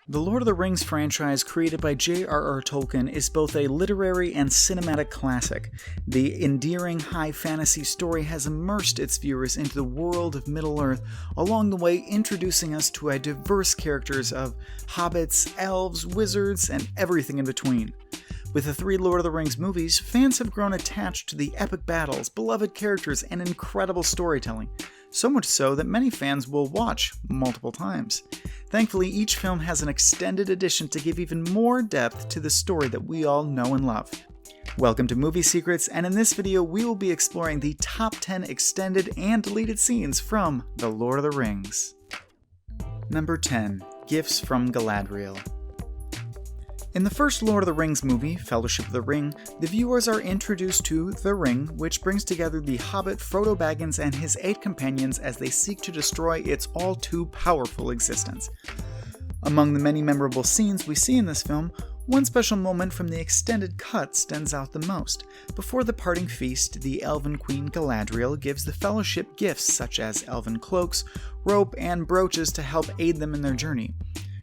The Lord of the Rings franchise, created by J.R.R. Tolkien, is both a literary and cinematic classic. The endearing high fantasy story has immersed its viewers into the world of Middle-earth, along the way introducing us to a diverse characters of hobbits, elves, wizards, and everything in between. With the 3 Lord of the Rings movies, fans have grown attached to the epic battles, beloved characters, and incredible storytelling. So much so that many fans will watch multiple times. Thankfully, each film has an extended edition to give even more depth to the story that we all know and love. Welcome to Movie Secrets, and in this video we will be exploring the top 10 extended and deleted scenes from The Lord of the Rings. Number 10. Gifts from Galadriel. In the first Lord of the Rings movie, Fellowship of the Ring, the viewers are introduced to the Ring, which brings together the Hobbit Frodo Baggins and his 8 companions as they seek to destroy its all-too-powerful existence. Among the many memorable scenes we see in this film, one special moment from the extended cut stands out the most. Before the parting feast, the Elven Queen Galadriel gives the Fellowship gifts such as elven cloaks, rope, and brooches to help aid them in their journey.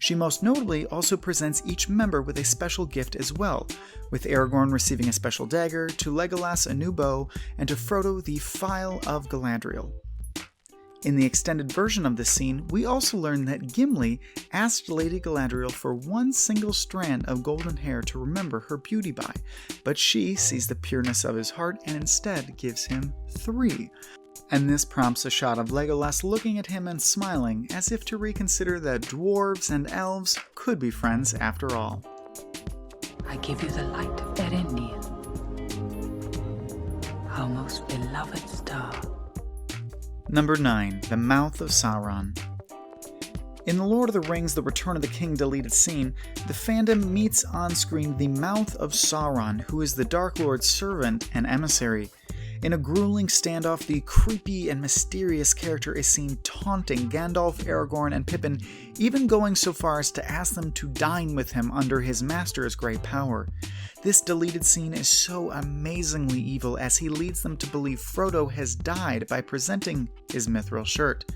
She most notably also presents each member with a special gift as well, with Aragorn receiving a special dagger, to Legolas a new bow, and to Frodo the Phial of Galadriel. In the extended version of this scene, we also learn that Gimli asked Lady Galadriel for one single strand of golden hair to remember her beauty by, but she sees the pureness of his heart and instead gives him 3. And this prompts a shot of Legolas looking at him and smiling, as if to reconsider that dwarves and elves could be friends after all. I give you the light of Erenir, our most beloved star. Number 9. The Mouth of Sauron. In The Lord of the Rings: The Return of the King deleted scene, the fandom meets on screen the Mouth of Sauron, who is the Dark Lord's servant and emissary. In a grueling standoff, the creepy and mysterious character is seen taunting Gandalf, Aragorn, and Pippin, even going so far as to ask them to dine with him under his master's great power. This deleted scene is so amazingly evil as he leads them to believe Frodo has died by presenting his mithril shirt.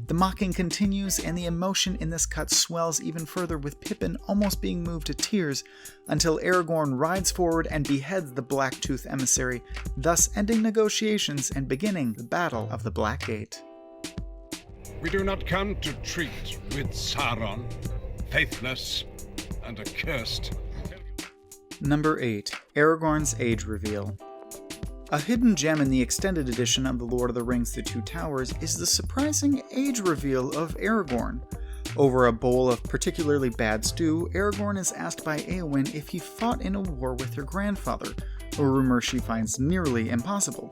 The mocking continues, and the emotion in this cut swells even further, with Pippin almost being moved to tears, until Aragorn rides forward and beheads the Blacktooth emissary, thus ending negotiations and beginning the Battle of the Black Gate. We do not come to treat with Sauron, faithless and accursed. Number 8. Aragorn's Age Reveal. A hidden gem in the extended edition of The Lord of the Rings: The Two Towers is the surprising age reveal of Aragorn. Over a bowl of particularly bad stew, Aragorn is asked by Éowyn if he fought in a war with her grandfather, a rumor she finds nearly impossible.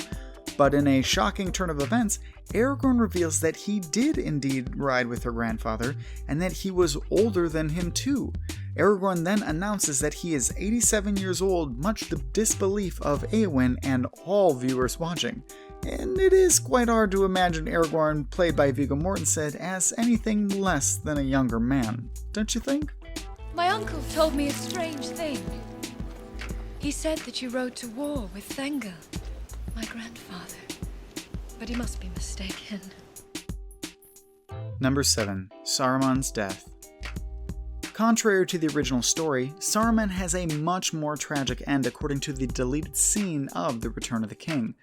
But in a shocking turn of events, Aragorn reveals that he did indeed ride with her grandfather, and that he was older than him too. Aragorn then announces that he is 87 years old, much to the disbelief of Éowyn and all viewers watching. And it is quite hard to imagine Aragorn, played by Viggo Mortensen, as anything less than a younger man, don't you think? My uncle told me a strange thing. He said that you rode to war with Thengel, my grandfather. But he must be mistaken. Number 7. Saruman's Death. Contrary to the original story, Saruman has a much more tragic end according to the deleted scene of The Return of the King.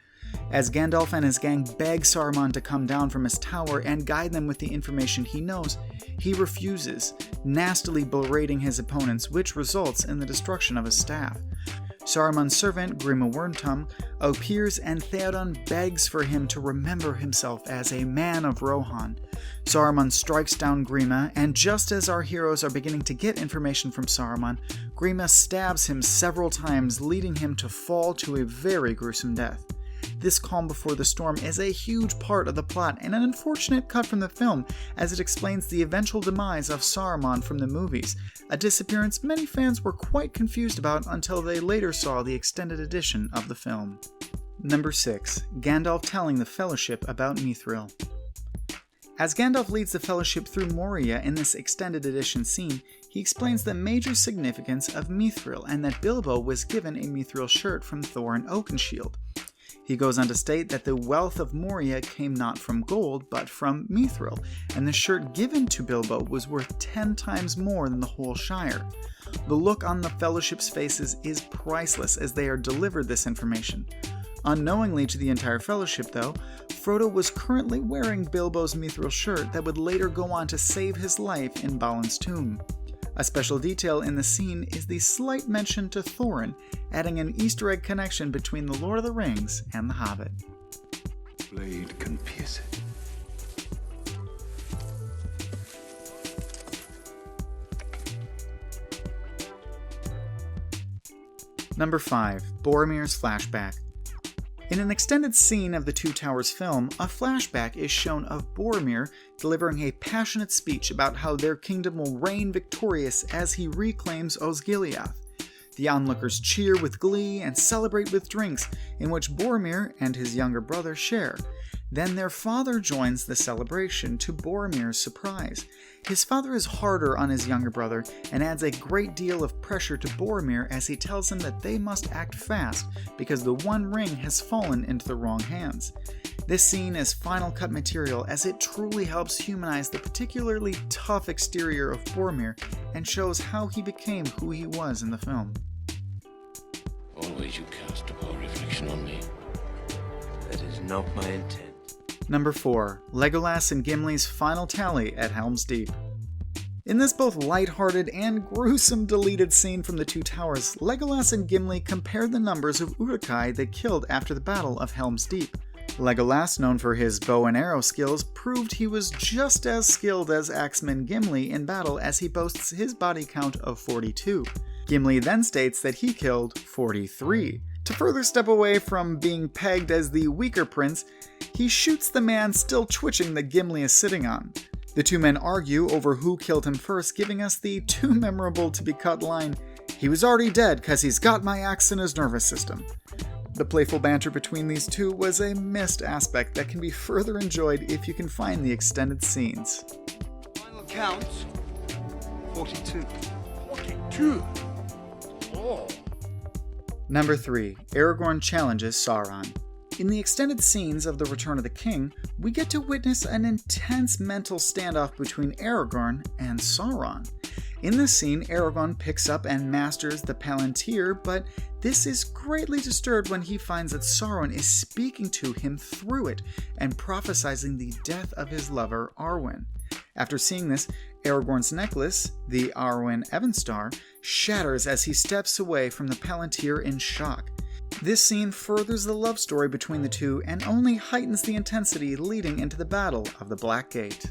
As Gandalf and his gang beg Saruman to come down from his tower and guide them with the information he knows, he refuses, nastily berating his opponents, which results in the destruction of his staff. Saruman's servant, Grima Wormtongue, appears, and Theoden begs for him to remember himself as a man of Rohan. Saruman strikes down Grima, and just as our heroes are beginning to get information from Saruman, Grima stabs him several times, leading him to fall to a very gruesome death. This calm before the storm is a huge part of the plot and an unfortunate cut from the film, as it explains the eventual demise of Saruman from the movies, a disappearance many fans were quite confused about until they later saw the extended edition of the film. Number 6. Gandalf telling the Fellowship about Mithril. As Gandalf leads the Fellowship through Moria in this extended edition scene, he explains the major significance of Mithril and that Bilbo was given a Mithril shirt from Thorin Oakenshield. He goes on to state that the wealth of Moria came not from gold, but from mithril, and the shirt given to Bilbo was worth 10 times more than the whole Shire. The look on the Fellowship's faces is priceless as they are delivered this information. Unknowingly to the entire Fellowship, though, Frodo was currently wearing Bilbo's mithril shirt that would later go on to save his life in Balin's tomb. A special detail in the scene is the slight mention to Thorin, adding an Easter egg connection between The Lord of the Rings and The Hobbit. Blade can pierce it. Number 5. Boromir's flashback. In an extended scene of the Two Towers film, a flashback is shown of Boromir delivering a passionate speech about how their kingdom will reign victorious as he reclaims Osgiliath. The onlookers cheer with glee and celebrate with drinks, in which Boromir and his younger brother share. Then their father joins the celebration to Boromir's surprise. His father is harder on his younger brother and adds a great deal of pressure to Boromir as he tells him that they must act fast because the One Ring has fallen into the wrong hands. This scene is Final Cut material as it truly helps humanize the particularly tough exterior of Boromir and shows how he became who he was in the film. Always you cast a poor reflection on me. That is not my intent. Number 4. Legolas and Gimli's final tally at Helm's Deep. In this both lighthearted and gruesome deleted scene from the Two Towers, Legolas and Gimli compare the numbers of Uruk-hai they killed after the Battle of Helm's Deep. Legolas, known for his bow and arrow skills, proved he was just as skilled as axeman Gimli in battle as he boasts his body count of 42. Gimli then states that he killed 43. To further step away from being pegged as the weaker prince, he shoots the man still twitching that Gimli is sitting on. The two men argue over who killed him first, giving us the too memorable to be cut line, "He was already dead cause he's got my axe in his nervous system." The playful banter between these two was a missed aspect that can be further enjoyed if you can find the extended scenes. Final count, 42. 42. Oh. Number 3. Aragorn challenges Sauron. In the extended scenes of The Return of the King, we get to witness an intense mental standoff between Aragorn and Sauron. In this scene, Aragorn picks up and masters the Palantir, but this is greatly disturbed when he finds that Sauron is speaking to him through it and prophesizing the death of his lover, Arwen. After seeing this, Aragorn's necklace, the Arwen Evenstar, shatters as he steps away from the Palantir in shock. This scene furthers the love story between the two and only heightens the intensity leading into the Battle of the Black Gate.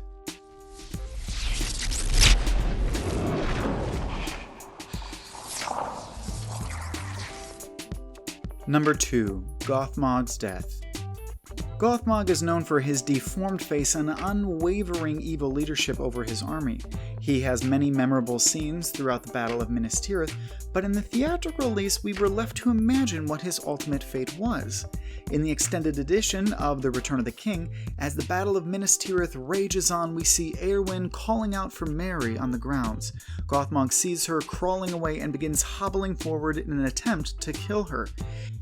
Number 2. Gothmog's death. Gothmog is known for his deformed face and unwavering evil leadership over his army. He has many memorable scenes throughout the Battle of Minas Tirith, but in the theatrical release we were left to imagine what his ultimate fate was. In the extended edition of The Return of the King, as the Battle of Minas Tirith rages on, we see Éowyn calling out for Merry on the grounds. Gothmog sees her crawling away and begins hobbling forward in an attempt to kill her.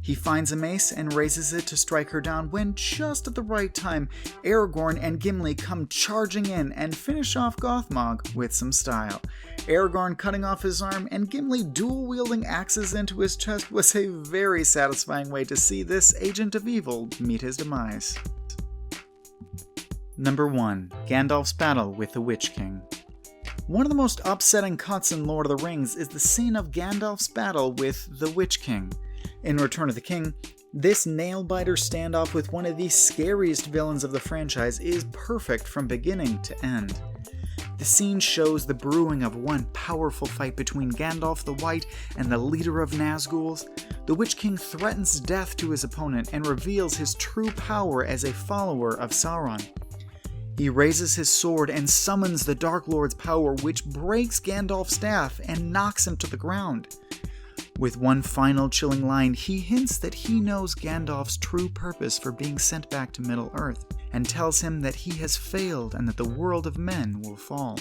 He finds a mace and raises it to strike her down when, just at the right time, Aragorn and Gimli come charging in and finish off Gothmog with some style. Aragorn cutting off his arm and Gimli dual-wielding axes into his chest was a very satisfying way to see this agent of evil meet his demise. Number 1. Gandalf's battle with the Witch King. One of the most upsetting cuts in Lord of the Rings is the scene of Gandalf's battle with the Witch King. In Return of the King, this nail-biter standoff with one of the scariest villains of the franchise is perfect from beginning to end. The scene shows the brewing of one powerful fight between Gandalf the White and the leader of Nazguls. The Witch King threatens death to his opponent and reveals his true power as a follower of Sauron. He raises his sword and summons the Dark Lord's power, which breaks Gandalf's staff and knocks him to the ground. With one final chilling line, he hints that he knows Gandalf's true purpose for being sent back to Middle-earth, and tells him that he has failed and that the world of men will fall.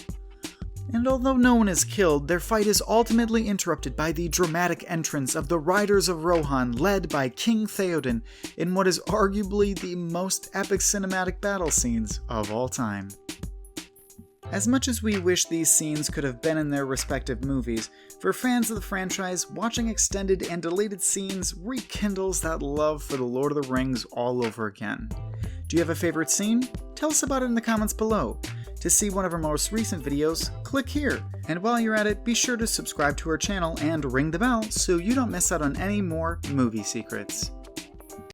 And although no one is killed, their fight is ultimately interrupted by the dramatic entrance of the Riders of Rohan led by King Theoden in what is arguably the most epic cinematic battle scenes of all time. As much as we wish these scenes could have been in their respective movies, for fans of the franchise, watching extended and deleted scenes rekindles that love for The Lord of the Rings all over again. Do you have a favorite scene? Tell us about it in the comments below. To see one of our most recent videos, click here. And while you're at it, be sure to subscribe to our channel and ring the bell so you don't miss out on any more movie secrets.